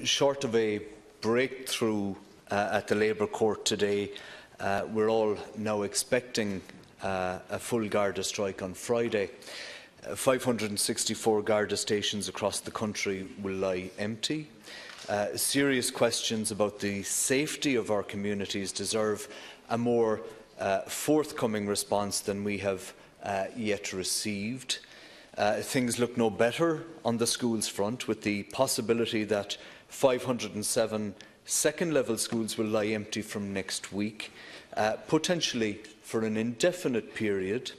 Short of a breakthrough at the Labour Court today, we're all now expecting a full Garda strike on Friday. 564 Garda stations across the country will lie empty. Serious questions about the safety of our communities deserve a more forthcoming response than we have yet received. Things look no better on the schools front, with the possibility that 507 second-level schools will lie empty from next week, potentially for an indefinite period.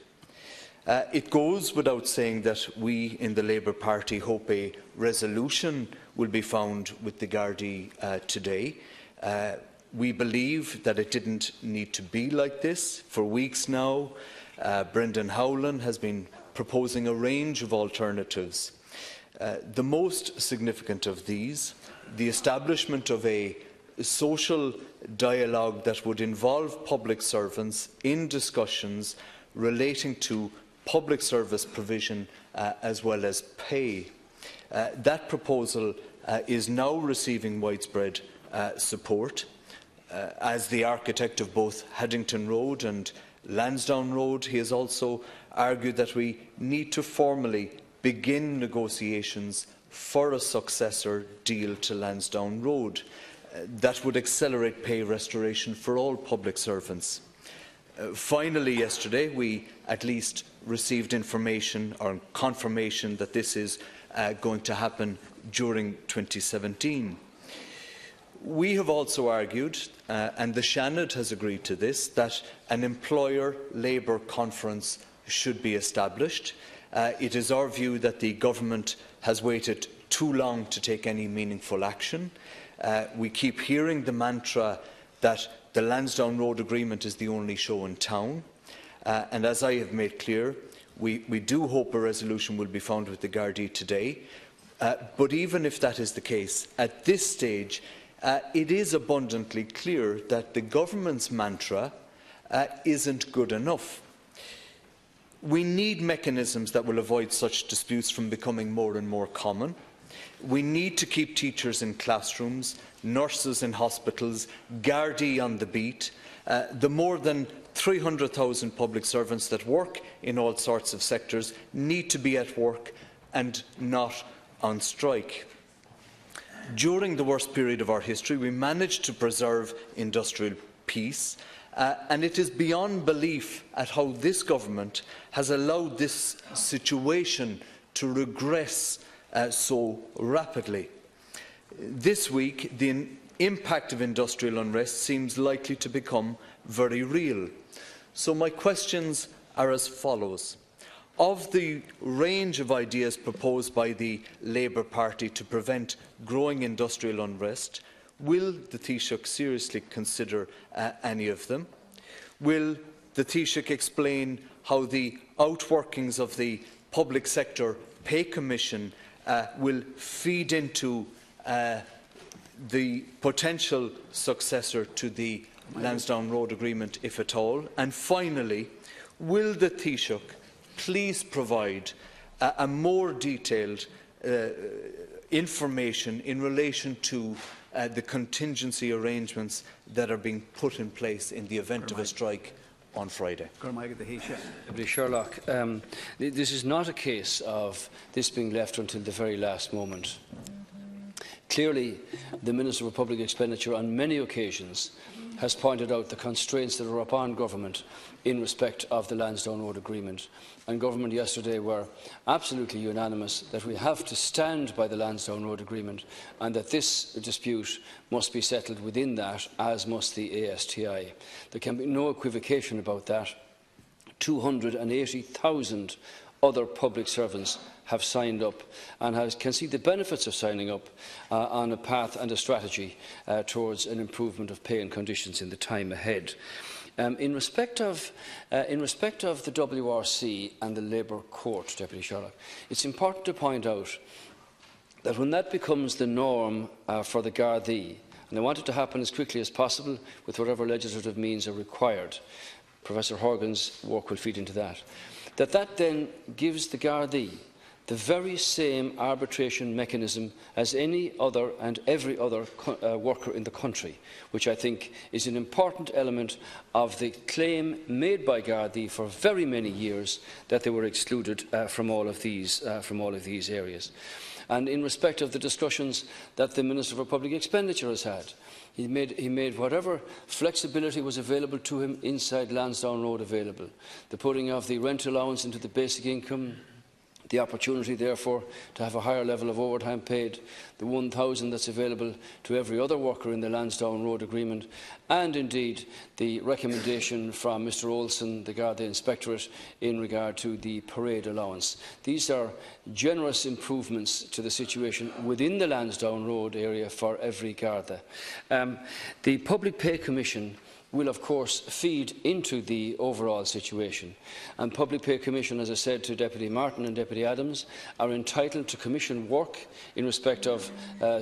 It goes without saying that we in the Labour Party hope a resolution will be found with the Gardaí today. We believe that it didn't need to be like this. For weeks now, Brendan Howlin has been proposing a range of alternatives. The most significant of these, the establishment of a social dialogue that would involve public servants in discussions relating to public service provision as well as pay. That proposal is now receiving widespread support. As the architect of both Haddington Road and Lansdowne Road, he has also argued that we need to formally begin negotiations for a successor deal to Lansdowne Road that would accelerate pay restoration for all public servants. Finally, yesterday, we at least received information or confirmation that this is going to happen during 2017. We have also argued, and the Seanad has agreed to this, that an employer-labour conference should be established. It is our view that the government has waited too long to take any meaningful action. We keep hearing the mantra that the Lansdowne Road Agreement is the only show in town. And as I have made clear, we do hope a resolution will be found with the Gardaí today. But even if that is the case, at this stage, it is abundantly clear that the government's mantra isn't good enough. We need mechanisms that will avoid such disputes from becoming more and more common. We need to keep teachers in classrooms, nurses in hospitals, Gardaí on the beat. The more than 300,000 public servants that work in all sorts of sectors need to be at work and not on strike. During the worst period of our history, we managed to preserve industrial peace, and it is beyond belief at how this government has allowed this situation to regress so rapidly. This week, the impact of industrial unrest seems likely to become very real. So my questions are as follows. Of the range of ideas proposed by the Labour Party to prevent growing industrial unrest, will the Taoiseach seriously consider any of them? Will the Taoiseach explain how the outworkings of the Public Sector Pay Commission will feed into the potential successor to the Lansdowne Road Agreement, if at all? And finally, will the Taoiseach please provide a more detailed information in relation to the contingency arrangements that are being put in place in the event of a strike on Friday? Deputy Sherlock, this is not a case of this being left until the very last moment. Clearly, the Minister for Public Expenditure on many occasions has pointed out the constraints that are upon government in respect of the Lansdowne Road Agreement. And government yesterday were absolutely unanimous that we have to stand by the Lansdowne Road Agreement and that this dispute must be settled within that, as must the ASTI. There can be no equivocation about that. 280,000 other public servants have signed up and can see the benefits of signing up on a path and a strategy towards an improvement of pay and conditions in the time ahead. In respect of the WRC and the Labour Court, Deputy Sherlock, it's important to point out that when that becomes the norm for the Gardaí, and I want it to happen as quickly as possible with whatever legislative means are required, Professor Horgan's work will feed into that, that then gives the Gardaí the very same arbitration mechanism as any other and every other worker in the country, which I think is an important element of the claim made by Gardaí for very many years that they were excluded from all of these areas. And in respect of the discussions that the Minister for Public Expenditure has had, he made whatever flexibility was available to him inside Lansdowne Road available. The putting of the rent allowance into the basic income, the opportunity, therefore, to have a higher level of overtime paid, the 1,000 that's available to every other worker in the Lansdowne Road Agreement, and indeed the recommendation from Mr Olsen, the Garda Inspectorate, in regard to the parade allowance. These are generous improvements to the situation within the Lansdowne Road area for every Garda. The Public Pay Commission will of course feed into the overall situation. And Public Pay Commission, as I said to Deputy Martin and Deputy Adams, are entitled to commission work in respect of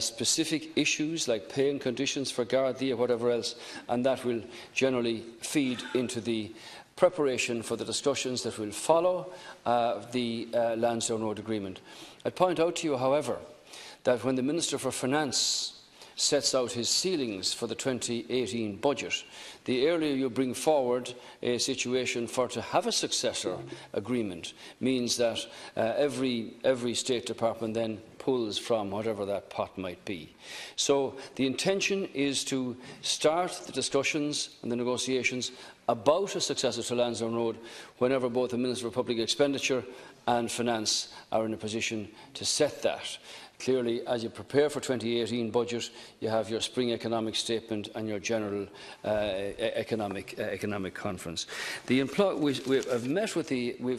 specific issues like pay and conditions for Gardaí or whatever else, and that will generally feed into the preparation for the discussions that will follow the Lansdowne Road Agreement. I'd point out to you, however, that when the Minister for Finance sets out his ceilings for the 2018 budget, the earlier you bring forward a situation for to have a successor agreement means that every State Department then pulls from whatever that pot might be. So the intention is to start the discussions and the negotiations about a successor to Lansdowne Road whenever both the Minister for Public Expenditure and Finance are in a position to set that. Clearly, as you prepare for 2018 budget, you have your spring economic statement and your general economic conference. We've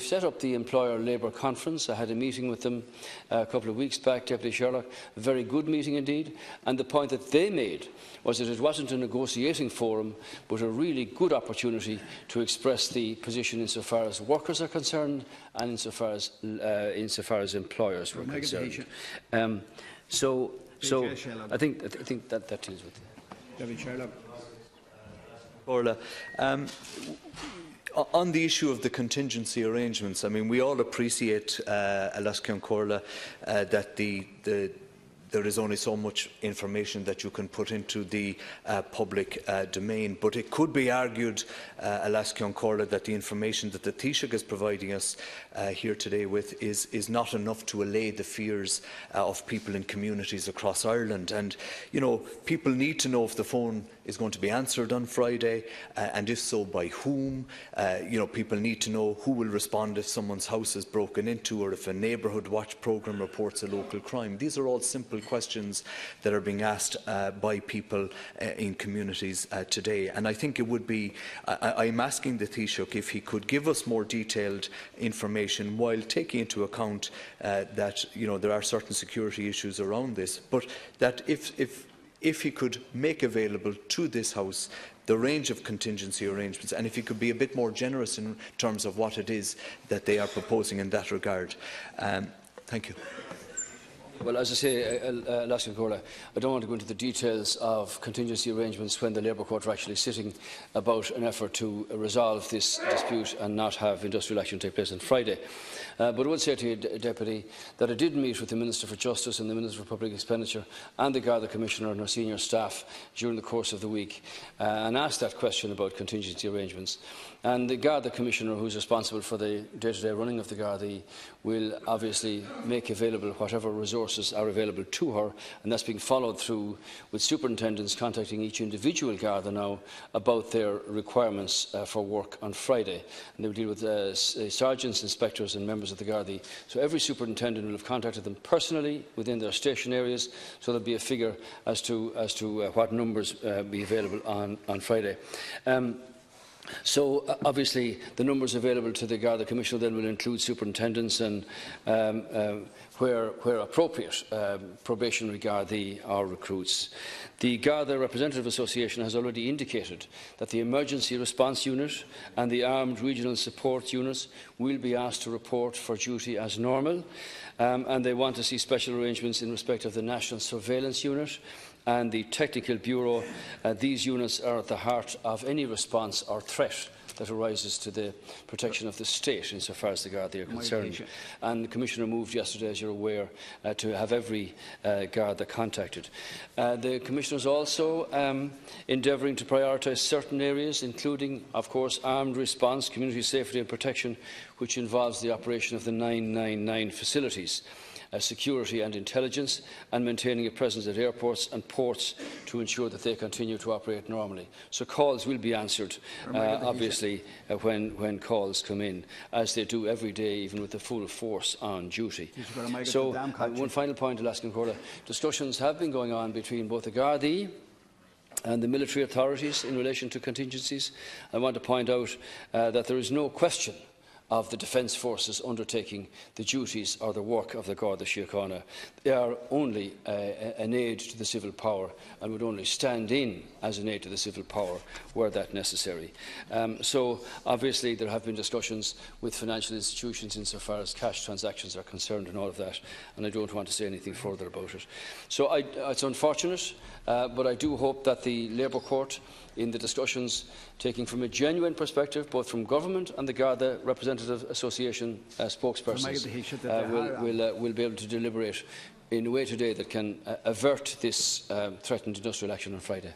set up the Employer Labour Conference. I had a meeting with them a couple of weeks back, Deputy Sherlock, a very good meeting indeed. And the point that they made was that it wasn't a negotiating forum, but a really good opportunity to express the position insofar as workers are concerned and insofar as employers were concerned. So I think that deals with it. Deputy Sherlock. Orla, on the issue of the contingency arrangements, I mean, we all appreciate, Alaskian Corla, that there is only so much information that you can put into the public domain. But it could be argued, Alaskian Corla, that the information that the Taoiseach is providing us here today with is not enough to allay the fears of people in communities across Ireland. And, you know, people need to know if the phone is going to be answered on Friday, and if so, by whom. You know, people need to know who will respond if someone's house is broken into or if a neighbourhood watch programme reports a local crime. These are all simple questions that are being asked by people in communities today. And I think it would be, I'm asking the Taoiseach if he could give us more detailed information while taking into account that, you know, there are certain security issues around this, but that if he could make available to this House the range of contingency arrangements, and if he could be a bit more generous in terms of what it is that they are proposing in that regard. Thank you. Well, as I say, Alaskian Corla, I don't want to go into the details of contingency arrangements when the Labour Court are actually sitting about an effort to resolve this dispute and not have industrial action take place on Friday. But I would say to you, Deputy, that I did meet with the Minister for Justice and the Minister for Public Expenditure and the Garda Commissioner and our senior staff during the course of the week and asked that question about contingency arrangements. And the Garda Commissioner, who is responsible for the day-to-day running of the Gardaí, will obviously make available whatever resources are available to her, and that's being followed through with superintendents contacting each individual Garda now about their requirements for work on Friday. And they will deal with sergeants, inspectors and members of the Gardaí. So every superintendent will have contacted them personally within their station areas, so there will be a figure as to what numbers be available on Friday. So obviously the numbers available to the Garda Commissioner then will include superintendents and where appropriate probationary Gardaí or recruits. The Garda Representative Association has already indicated that the Emergency Response Unit and the Armed Regional Support Units will be asked to report for duty as normal, and they want to see special arrangements in respect of the National Surveillance Unit and the Technical Bureau. These units are at the heart of any response or threat that arises to the protection of the state insofar as the Gardaí are concerned. And the Commissioner moved yesterday, as you're aware, to have every Garda contacted. The Commissioner is also endeavouring to prioritise certain areas, including, of course, armed response, community safety and protection, which involves the operation of the 999 facilities, security and intelligence, and maintaining a presence at airports and ports to ensure that they continue to operate normally. So calls will be answered, obviously, when calls come in, as they do every day, even with the full force on duty. So, one final point, Alaskan Corda. Discussions have been going on between both the Gardaí and the military authorities in relation to contingencies. I want to point out that there is no question of the Defence Forces undertaking the duties or the work of the Garda Síochána. They are only an aid to the civil power and would only stand in as an aid to the civil power were that necessary. So, obviously, there have been discussions with financial institutions insofar as cash transactions are concerned and all of that, and I don't want to say anything further about it. So, it's unfortunate, but I do hope that the Labour Court, in the discussions taking from a genuine perspective, both from Government and the Garda Representative Association spokespersons, will be able to deliberate in a way today that can avert this threatened industrial action on Friday.